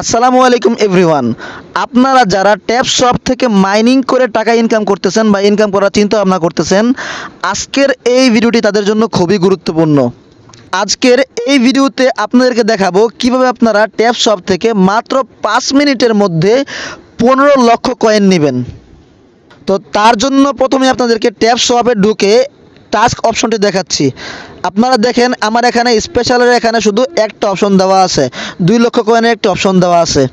আসসালামু আলাইকুম এভরিওয়ান। আপনারা যারা ট্যাপ শপ থেকে মাইনিং করে টাকা ইনকাম করতেছেন বা ইনকাম করার চিন্তা ভাবনা করতেছেন, আজকের এই ভিডিওটি তাদের জন্য খুবই গুরুত্বপূর্ণ। আজকের এই ভিডিওতে আপনাদেরকে দেখাবো কিভাবে আপনারা ট্যাপ শপ থেকে মাত্র 5 মিনিটের মধ্যে 15 লক্ষ কয়েন নেবেন। তো তার জন্য প্রথমে আপনাদেরকে ট্যাপ শপে ঢুকে টাস্ক অপশনটি দেখাচ্ছি। আপনারা দেখেন আমার এখানে স্পেশালের এখানে শুধু একটা অপশন দেওয়া আছে, 2 লক্ষ কয়েনের একটা অপশন দেওয়া আছে।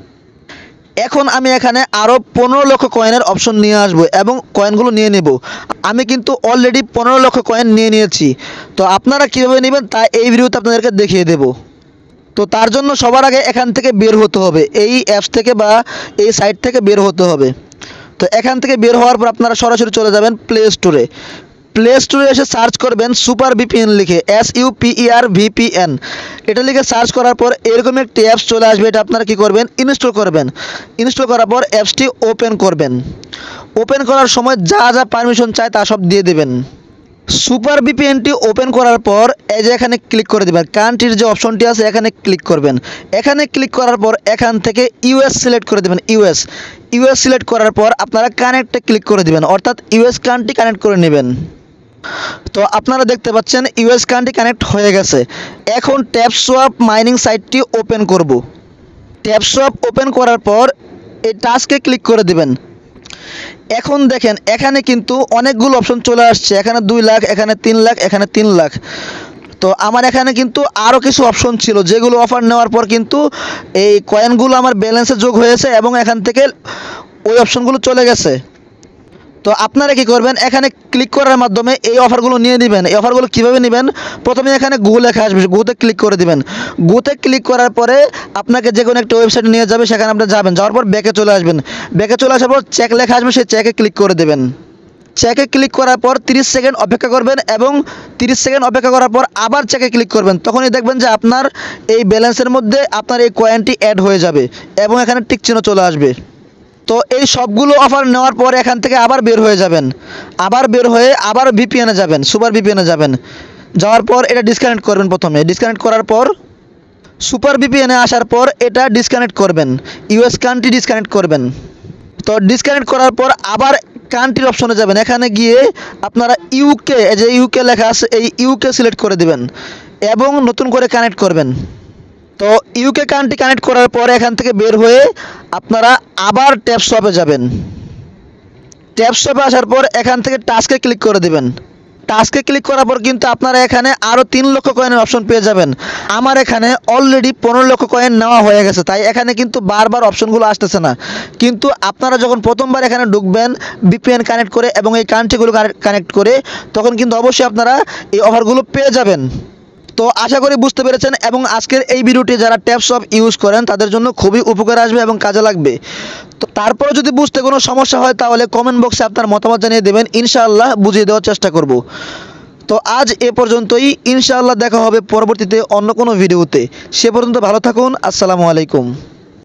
এখন আমি এখানে আরও 15 লক্ষ কয়েনের অপশন নিয়ে আসব এবং কয়েনগুলো নিয়ে নেব। আমি কিন্তু অলরেডি 15 লক্ষ কয়েন নিয়ে নিয়েছি। তো আপনারা কীভাবে নেবেন তা এই ভিডিওতে আপনাদেরকে দেখিয়ে দেব। তো তার জন্য সবার আগে এখান থেকে বের হতে হবে, এই অ্যাপস থেকে বা এই সাইট থেকে বের হতে হবে। তো এখান থেকে বের হওয়ার পর আপনারা সরাসরি চলে যাবেন প্লে স্টোরে। প্লে স্টোরে এসে সার্চ করবেন সুপার ভিপিএন লিখে, SUPER VPN। এটা লিখে সার্চ করার পর এরকম একটি অ্যাপস চলে আসবে। এটা আপনারা কী করবেন, ইনস্টল করবেন। ইনস্টল করার পর অ্যাপসটি ওপেন করবেন। ওপেন করার সময় যা যা পারমিশন চায় তা সব দিয়ে দেবেন। সুপার ভিপিএনটি ওপেন করার পর এই যে এখানে ক্লিক করে দেবেন, কান্ট্রির যে অপশনটি আছে এখানে ক্লিক করবেন। এখানে ক্লিক করার পর এখান থেকে ইউএস সিলেক্ট করে দেবেন। ইউএস সিলেক্ট করার পর আপনারা কানেক্টে ক্লিক করে দেবেন, অর্থাৎ ইউএস কান্ট্রি কানেক্ট করে নেবেন। তো আপনারা দেখতে পাচ্ছেন ইউএস কান্ট্রি কানেক্ট হয়ে গেছে। এখন ট্যাপ সোয়াপ মাইনিং সাইটটি ওপেন করব। ট্যাপ সোয়াপ ওপেন করার পর এই টাস্কে ক্লিক করে দেবেন। এখন দেখেন এখানে কিন্তু অনেকগুলো অপশন চলে আসছে, এখানে 2 লাখ, এখানে 3 লাখ, এখানে 3 লাখ। তো আমার এখানে কিন্তু আরও কিছু অপশন ছিল যেগুলো অফার নেওয়ার পর কিন্তু এই কয়েনগুলো আমার ব্যালেন্সে যোগ হয়েছে এবং এখান থেকে ওই অপশনগুলো চলে গেছে। তো আপনারা কি করবেন, এখানে ক্লিক করার মাধ্যমে এই অফারগুলো নিয়ে নেবেন। এই অফারগুলো কীভাবে নেবেন, প্রথমে এখানে গো লেখা আসবে, গোতে ক্লিক করে দেবেন। গোতে ক্লিক করার পরে আপনাকে যে কোনো একটা ওয়েবসাইটে নিয়ে যাবে, সেখানে আপনি যাবেন, যাওয়ার পর ব্যাকে চলে আসবেন। ব্যাকে চলে আসার পর চেক লেখা আসবে, সেই চেকে ক্লিক করে দেবেন। চেকে ক্লিক করার পর 30 সেকেন্ড অপেক্ষা করবেন এবং 30 সেকেন্ড অপেক্ষা করার পর আবার চেকে ক্লিক করবেন। তখনই দেখবেন যে আপনার এই ব্যালেন্সের মধ্যে আপনার এই কয়েনটি অ্যাড হয়ে যাবে এবং এখানে টিক চিহ্ন চলে আসবে। তো এই সবগুলো অফার নেওয়ার পর এখান থেকে আবার বের হয়ে যাবেন। আবার বের হয়ে আবার ভিপিএনে যাবেন, সুপার ভিপিএনে যাবেন। যাওয়ার পর এটা ডিসকানেক্ট করবেন। প্রথমে ডিসকানেক্ট করার পর সুপার ভিপিএনে আসার পর এটা ডিসকানেক্ট করবেন, ইউএস কান্ট্রি ডিসকানেক্ট করবেন। তো ডিসকানেক্ট করার পর আবার কান্ট্রির অপশনে যাবেন। এখানে গিয়ে আপনারা ইউকে, যে ইউকে লেখা আছে এই ইউকে সিলেক্ট করে দেবেন এবং নতুন করে কানেক্ট করবেন। তো ইউকে কান্ট্রি কানেক্ট করার পরে এখান থেকে বের হয়ে আপনারা আবার ট্যাপ শপে যাবেন। ট্যাপ শপে আসার পর এখান থেকে টাস্কে ক্লিক করে দেবেন। টাস্কে ক্লিক করার পর কিন্তু আপনারা এখানে আরও 3 লক্ষ কয়েনের অপশন পেয়ে যাবেন। আমার এখানে অলরেডি 15 লক্ষ কয়েন নেওয়া হয়ে গেছে, তাই এখানে কিন্তু বারবার অপশনগুলো আসতেছে না। কিন্তু আপনারা যখন প্রথমবার এখানে ঢুকবেন ভিপিএন কানেক্ট করে এবং এই কান্ট্রিগুলো কানেক্ট করে, তখন কিন্তু অবশ্যই আপনারা এই অফারগুলো পেয়ে যাবেন। তো আশা করি বুঝতে পেরেছেন এবং আজকের এই ভিডিওটি যারা ট্যাপ শপ ইউজ করেন তাদের জন্য খুবই উপকার আসবে এবং কাজে লাগবে। তো তারপরে যদি বুঝতে কোনো সমস্যা হয় তাহলে কমেন্ট বক্সে আপনার মতামত জানিয়ে দেবেন, ইনশাআল্লাহ বুঝিয়ে দেওয়ার চেষ্টা করব। তো আজ এ পর্যন্তই, ইনশাআল্লাহ দেখা হবে পরবর্তীতে অন্য কোনো ভিডিওতে। সে পর্যন্ত ভালো থাকুন। আসসালামু আলাইকুম।